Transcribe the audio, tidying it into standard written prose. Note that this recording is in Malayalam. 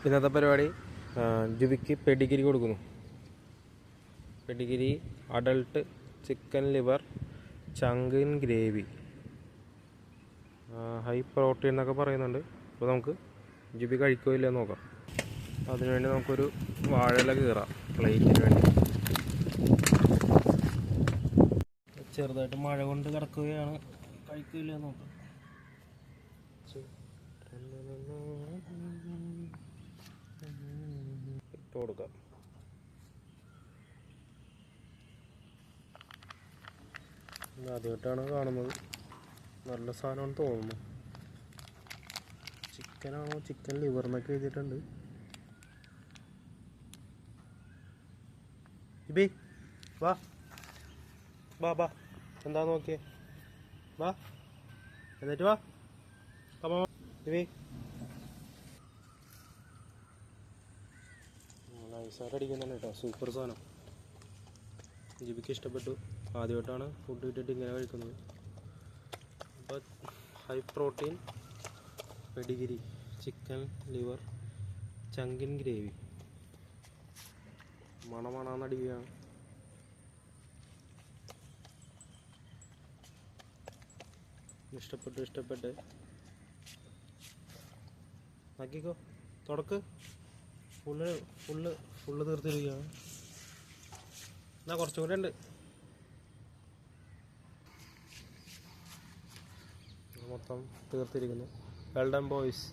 ഇന്നത്തെ പരിപാടി ജുബിക്ക് പെഡിഗിരി കൊടുക്കുന്നു. Pedigree adult chicken liver chunk in gravy, high protein എന്നൊക്കെ പറയുന്നുണ്ട്. അപ്പോൾ നമുക്ക് ജുബി കഴിക്കുകയോ ഇല്ലെന്ന് നോക്കാം. അതിനുവേണ്ടി നമുക്കൊരു വാഴയില കീറാം പ്ലേറ്റിന് വേണ്ടി. ചെറുതായിട്ട് മഴ കൊണ്ട് കിടക്കുകയാണ്, കഴിക്കുകയില്ല നോക്കാം. ഇട്ട് കൊടുക്കാം. ആദ്യമായിട്ടാണ് കാണുന്നത്, നല്ല സാധനമാണെന്ന് തോന്നുന്നു. ചിക്കനാണോ, ചിക്കൻ ലിവർ എന്നൊക്കെ എഴുതിയിട്ടുണ്ട്. ഇബി വാ വാ വാ, എന്താ നോക്കിയേ, വാ എന്നിട്ട് വാ. ഇബി നൈസായിട്ട് അടിക്കുന്നുണ്ട് കേട്ടോ, സൂപ്പർ സാധനം. ജിബിക്ക് ഇഷ്ടപ്പെട്ടു. ആദ്യമായിട്ടാണ് ഫുഡ് കിട്ടിയിട്ട് ഇങ്ങനെ കഴിക്കുന്നത്. അപ്പോൾ high protein Pedigree chicken liver chunk in gravy മണമണന്നടിക്കുകയാണ്. ഇഷ്ടപ്പെട്ട് നോക്കിക്കോ, തുടക്ക്. ഫുള്ള് തീർത്തിരിക്കുകയാണ്. എന്നാ കുറച്ചും കൂടെ ഉണ്ട്. മൊത്തം തീർത്തിരിക്കുന്നു. Well done boys.